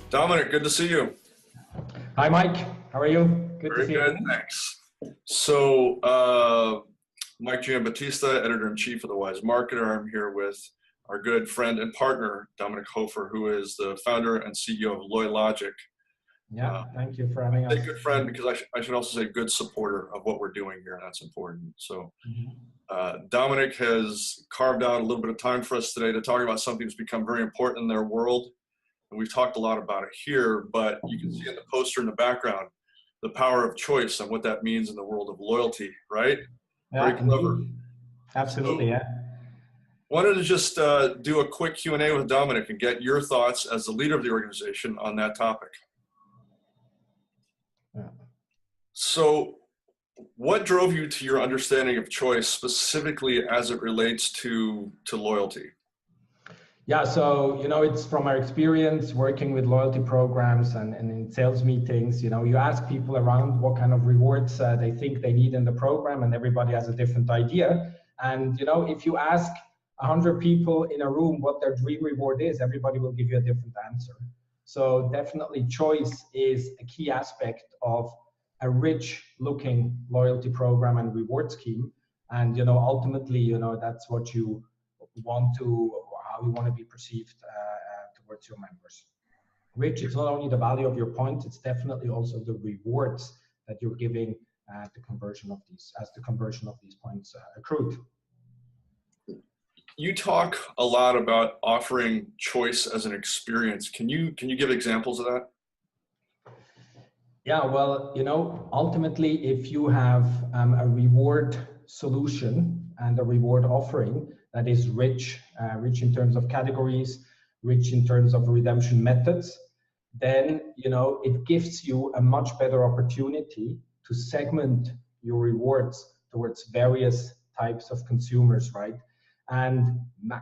Dominic, good to see you. Hi, Mike. How are you? Good to Very see you good, again. thanks. So, Mike Giambattista, editor-in-chief of The Wise Marketer. I'm here with our good friend and partner, Dominic Hofer, who is the founder and CEO of Loylogic. Yeah, thank you for having us. A good friend, because I should also say good supporter of what we're doing here, and that's important. So, Dominic has carved out a little bit of time for us today to talk about something that's become very important in their world. And we've talked a lot about it here, but you can see in the poster in the background, the power of choice and what that means in the world of loyalty, right? Yeah, Very clever. indeed. Absolutely, So, yeah. wanted to just do a quick Q&A with Dominic and get your thoughts as the leader of the organization on that topic. Yeah. So, what drove you to your understanding of choice specifically as it relates to loyalty? Yeah, so, it's from our experience working with loyalty programs and in sales meetings, you ask people around what kind of rewards they think they need in the program, and everybody has a different idea. And, if you ask 100 people in a room what their dream reward is, everybody will give you a different answer. So definitely choice is a key aspect of a rich looking loyalty program and reward scheme. And, ultimately, that's what you want to, how you want to be perceived towards your members. Rich, it's not only the value of your points, it's definitely also the rewards that you're giving the conversion of these, as the conversion of these points accrued. You talk a lot about offering choice as an experience. Can you give examples of that? Yeah, well, ultimately, if you have a reward solution and a reward offering that is rich in terms of categories, rich in terms of redemption methods, then, it gives you a much better opportunity to segment your rewards towards various types of consumers, right? And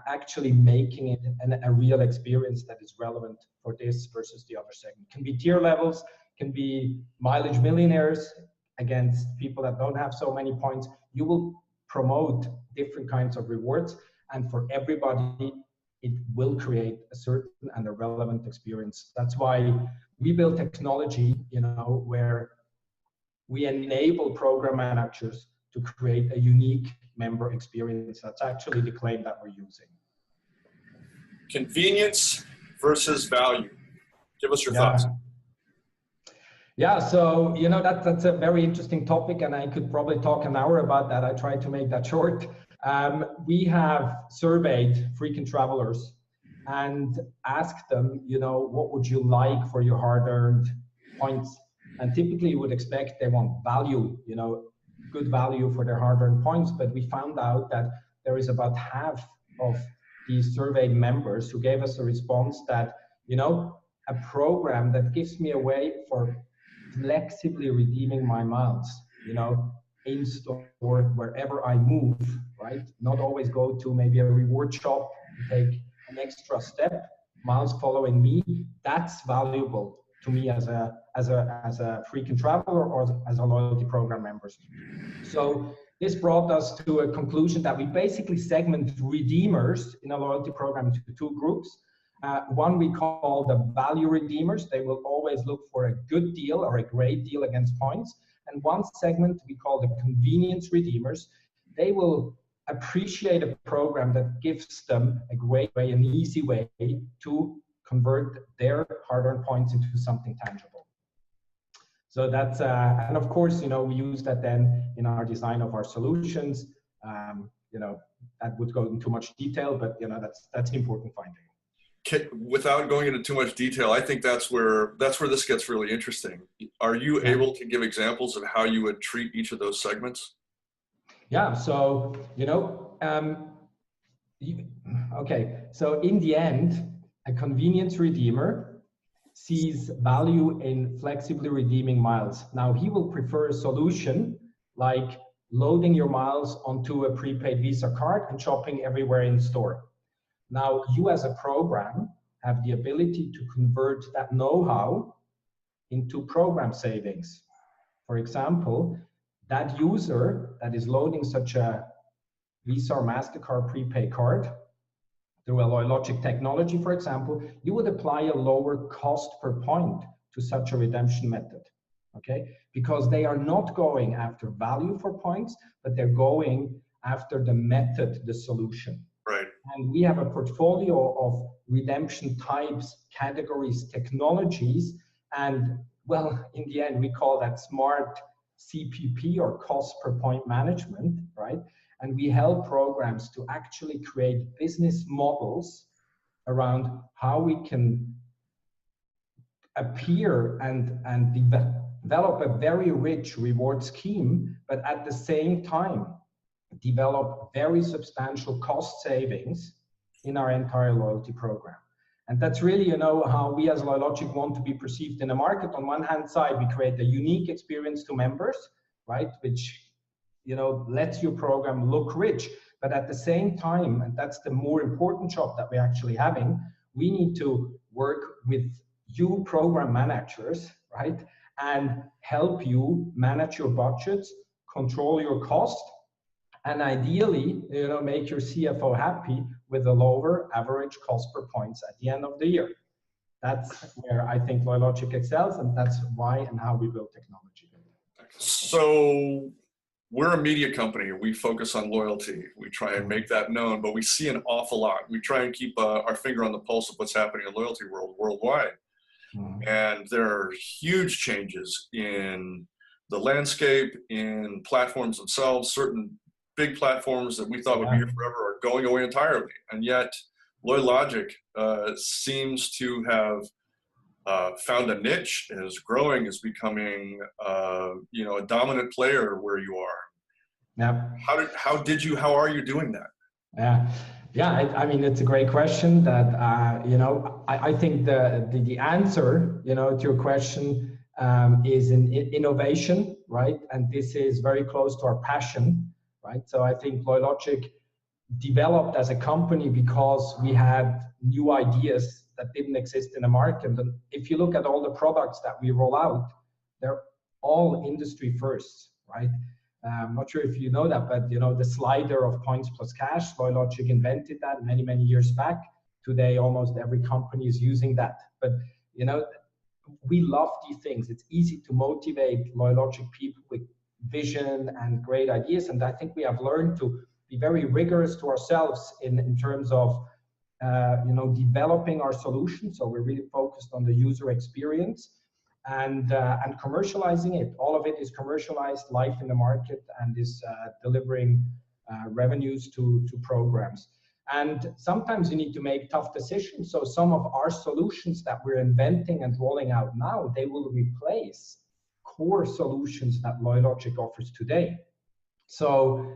actually making it a real experience that is relevant for this versus the other segment. Can be tier levels, can be mileage millionaires against people that don't have so many points. You will promote different kinds of rewards, and for everybody, it will create a certain and a relevant experience. That's why we build technology, where we enable program managers to create a unique member experience. That's actually the claim that we're using. Convenience versus value. Give us your thoughts. Yeah, so that's a very interesting topic, and I could probably talk an hour about that. I try to make that short. We have surveyed frequent travelers and asked them, what would you like for your hard-earned points? And typically you would expect they want value, good value for their hard-earned points. But we found out that there is about half of these surveyed members who gave us a response that, a program that gives me a way for flexibly redeeming my miles, in store, wherever I move, right? Not always go to maybe a reward shop and take an extra step, miles following me. That's valuable to me as a frequent traveler or as a loyalty program member. So this brought us to a conclusion that we basically segment redeemers in a loyalty program into two groups. One we call the value redeemers. They will always look for a good deal or a great deal against points. And one segment we call the convenience redeemers. They will appreciate a program that gives them a great way, an easy way to convert their hard-earned points into something tangible. So that's, and of course, we use that then in our design of our solutions. That would go into too much detail, but that's an important finding. Without going into too much detail, I think that's where this gets really interesting. Are you able to give examples of how you would treat each of those segments? Yeah, so, okay, so in the end, a convenience redeemer sees value in flexibly redeeming miles. Now, he will prefer a solution like loading your miles onto a prepaid Visa card and shopping everywhere in store. Now, you as a program have the ability to convert that know-how into program savings. For example, that user that is loading such a Visa or MasterCard prepaid card through a Loylogic technology, for example, you would apply a lower cost per point to such a redemption method, okay? Because they are not going after value for points, but they're going after the method, the solution. Right. And we have a portfolio of redemption types, categories, technologies, and well, in the end, we call that smart CPP or cost per point management, right? And we help programs to actually create business models around how we can appear and develop a very rich reward scheme, but at the same time, develop very substantial cost savings in our entire loyalty program. And that's really, you know, how we as Loylogic want to be perceived in the market. On one hand side, we create a unique experience to members, right? Which, you know, lets your program look rich. But at the same time, and that's the more important job that we're actually having, we need to work with you program managers, right? And help you manage your budgets, control your cost, and ideally, you know, make your CFO happy with a lower average cost per points at the end of the year. That's where I think Loylogic excels, and that's why and how we build technology. So we're a media company. We focus on loyalty. We try and make that known, but we see an awful lot. We try and keep our finger on the pulse of what's happening in the loyalty world worldwide. And there are huge changes in the landscape, in platforms themselves. Certain big platforms that we thought would be here forever are going away entirely. And yet Loylogic seems to have found a niche, is growing, is becoming you know, a dominant player where you are. Yeah. How are you doing that? Yeah, I mean, it's a great question that, you know, I think the answer, you know, to your question is in innovation, right? And this is very close to our passion, right? So I think Loylogic developed as a company because we had new ideas that didn't exist in the market. And if you look at all the products that we roll out, they're all industry firsts, right? I'm not sure if you know that, but you know, the slider of points plus cash, Loylogic invented that many, many years back. Today, almost every company is using that. But you know, we love these things. It's easy to motivate Loylogic people with vision and great ideas. And I think we have learned to be very rigorous to ourselves in terms of you know, developing our solution. So we're really focused on the user experience. And commercializing it. All of it is commercialized, live in the market, and is delivering revenues to programs. And sometimes you need to make tough decisions. So some of our solutions that we're inventing and rolling out now, they will replace core solutions that Loylogic offers today. So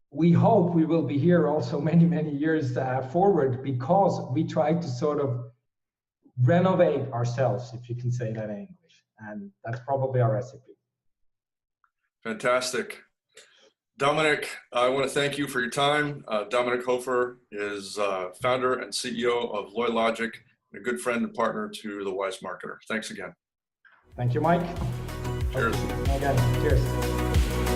we hope we will be here also many, many years forward, because we try to sort of renovate ourselves, if you can say that in English. And that's probably our recipe. Fantastic. Dominic, I want to thank you for your time. Dominic Hofer is founder and CEO of Loylogic, and a good friend and partner to the Wise Marketer. Thanks again. Thank you, Mike. Cheers. Again, cheers.